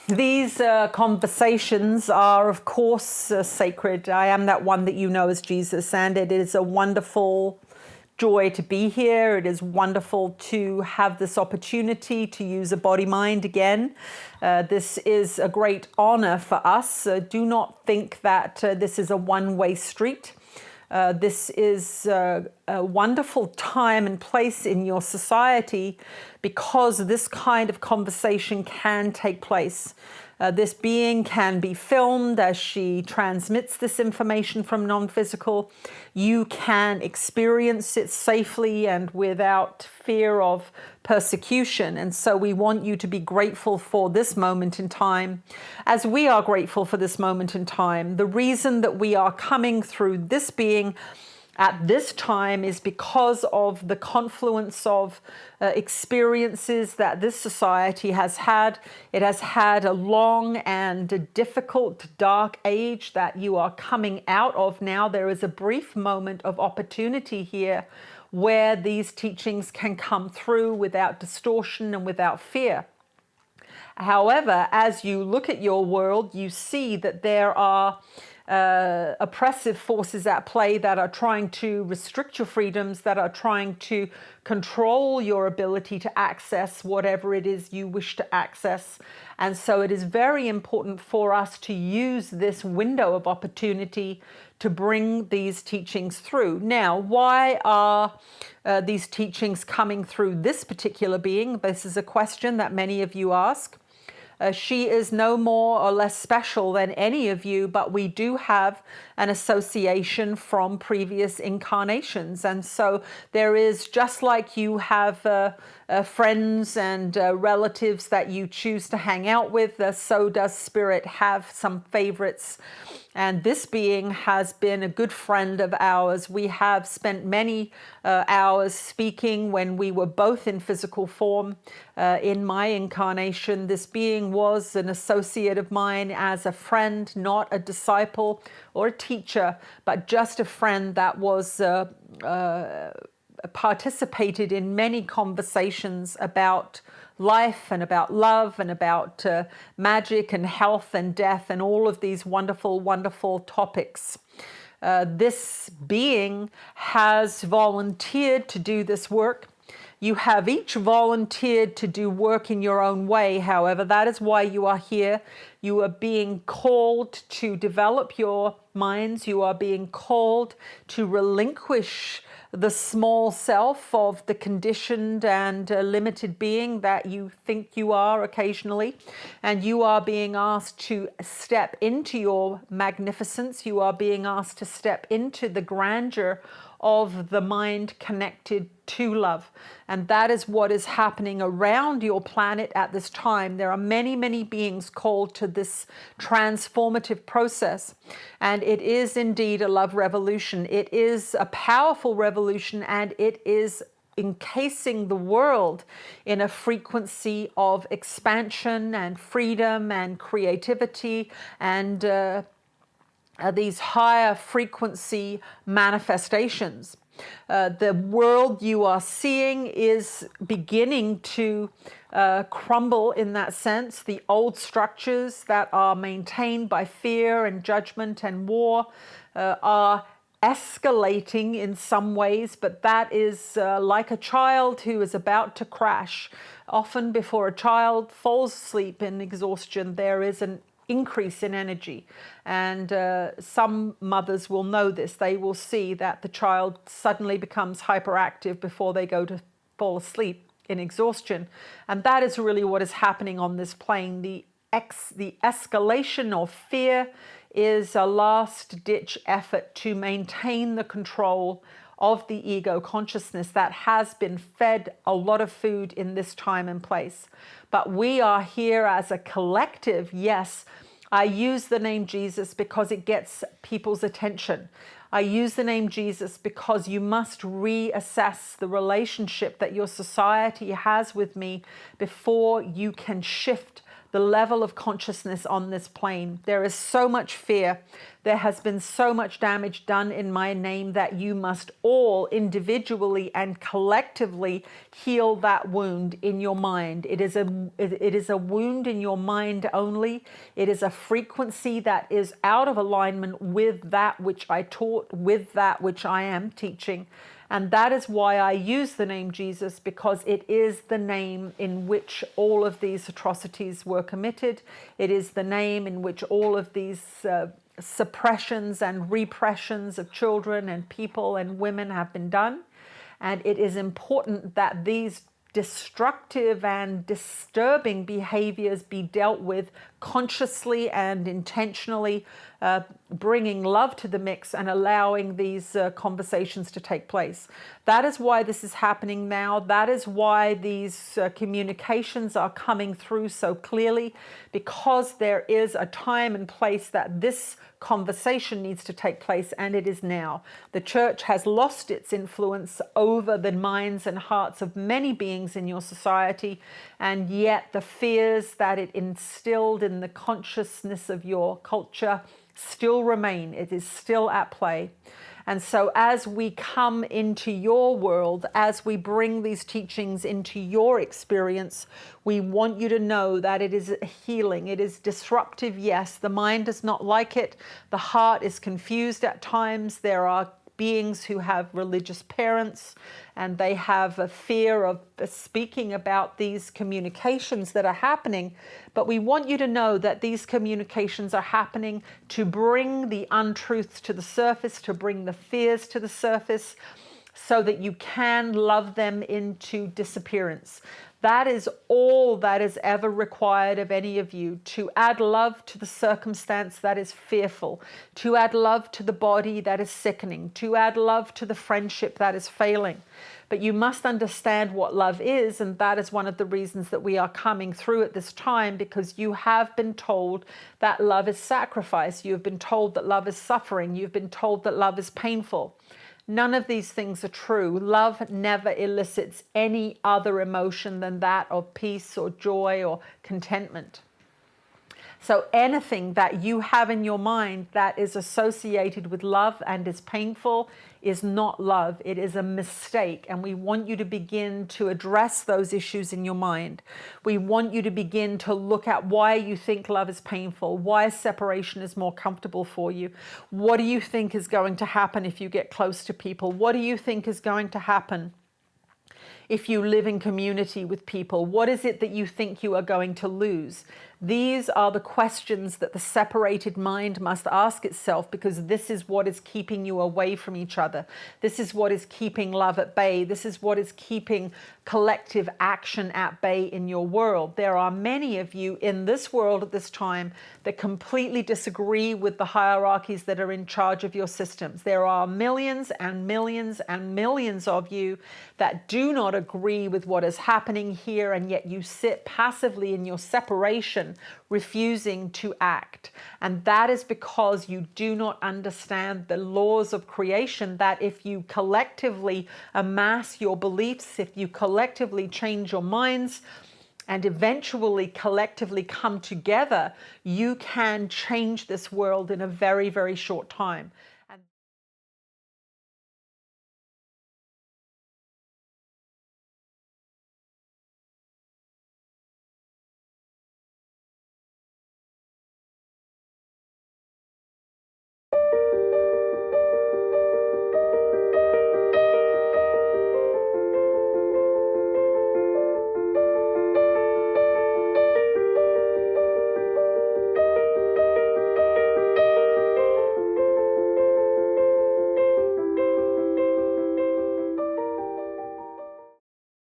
These conversations are, of course, sacred. I am that one that you know as Jesus, and it is a wonderful joy to be here. It is wonderful to have this opportunity to use a body-mind again. This is a great honor for us. Do not think that this is a one-way street. This is a wonderful time and place in your society because this kind of conversation can take place. This being can be filmed as she transmits this information from non-physical. You can experience it safely and without fear of persecution. And so we want you to be grateful for this moment in time, as we are grateful for this moment in time. The reason that we are coming through this being at this time is because of the confluence of experiences that this society has had. It has had a long and difficult, dark age that you are coming out of now. There is a brief moment of opportunity here where these teachings can come through without distortion and without fear. However, as you look at your world, you see that there are oppressive forces at play that are trying to restrict your freedoms, that are trying to control your ability to access whatever it is you wish to access. And so it is very important for us to use this window of opportunity to bring these teachings through. Now, why are these teachings coming through this particular being? This is a question that many of you ask. She is no more or less special than any of you, but we do have an association from previous incarnations. And so there is, just like you have friends and relatives that you choose to hang out with, so does Spirit have some favorites. And this being has been a good friend of ours. We have spent many hours speaking when we were both in physical form. In my incarnation, this being was an associate of mine as a friend, not a disciple or a teacher, but just a friend that was participated in many conversations about life and about love and about magic and health and death and all of these wonderful, wonderful topics. This being has volunteered to do this work. You have each volunteered to do work in your own way. However, that is why you are here. You are being called to develop your minds. You are being called to relinquish the small self of the conditioned and limited being that you think you are occasionally. And you are being asked to step into your magnificence. You are being asked to step into the grandeur of the mind connected to love. And that is what is happening around your planet at this time. There are many, many beings called to this transformative process. And it is indeed a love revolution. It is a powerful revolution, and it is encasing the world in a frequency of expansion and freedom and creativity and these higher frequency manifestations. The world you are seeing is beginning to crumble in that sense. The old structures that are maintained by fear and judgment and war are escalating in some ways, but that is like a child who is about to crash. Often before a child falls asleep in exhaustion, there is an increase in energy. And some mothers will know this. They will see that the child suddenly becomes hyperactive before they go to fall asleep in exhaustion. And that is really what is happening on this plane. The escalation of fear is a last-ditch effort to maintain the control of the ego consciousness that has been fed a lot of food in this time and place. But we are here as a collective. Yes, I use the name Jesus because it gets people's attention. I use the name Jesus because you must reassess the relationship that your society has with me before you can shift the level of consciousness on this plane. There is so much fear. There has been so much damage done in my name that you must all individually and collectively heal that wound in your mind. It is a wound in your mind only. It is a frequency that is out of alignment with that which I taught, with that which I am teaching. And that is why I use the name Jesus, because it is the name in which all of these atrocities were committed. It is the name in which all of these suppressions and repressions of children and people and women have been done. And it is important that these destructive and disturbing behaviors be dealt with consciously and intentionally, bringing love to the mix and allowing these conversations to take place. That is why this is happening now. That is why these communications are coming through so clearly, because there is a time and place that this conversation needs to take place, and it is now. The church has lost its influence over the minds and hearts of many beings in your society, and yet the fears that it instilled in the consciousness of your culture still remain. It is still at play. And so as we come into your world, as we bring these teachings into your experience, we want you to know that it is healing. It is disruptive, yes. The mind does not like it. The heart is confused at times. There are beings who have religious parents, and they have a fear of speaking about these communications that are happening. But we want you to know that these communications are happening to bring the untruths to the surface, to bring the fears to the surface, so that you can love them into disappearance. That is all that is ever required of any of you, to add love to the circumstance that is fearful, to add love to the body that is sickening, to add love to the friendship that is failing. But you must understand what love is, and that is one of the reasons that we are coming through at this time, because you have been told that love is sacrifice. You have been told that love is suffering. You've been told that love is painful. None of these things are true. Love never elicits any other emotion than that of peace or joy or contentment. So anything that you have in your mind that is associated with love and is painful is not love. It is a mistake. And we want you to begin to address those issues in your mind. We want you to begin to look at why you think love is painful, why separation is more comfortable for you. What do you think is going to happen if you get close to people? What do you think is going to happen if you live in community with people? What is it that you think you are going to lose? These are the questions that the separated mind must ask itself, because this is what is keeping you away from each other. This is what is keeping love at bay. This is what is keeping collective action at bay in your world. There are many of you in this world at this time that completely disagree with the hierarchies that are in charge of your systems. There are millions and millions and millions of you that do not agree with what is happening here, and yet you sit passively in your separation, refusing to act. And that is because you do not understand the laws of creation, that if you collectively amass your beliefs, if you collectively change your minds, and eventually collectively come together, you can change this world in a very, very short time.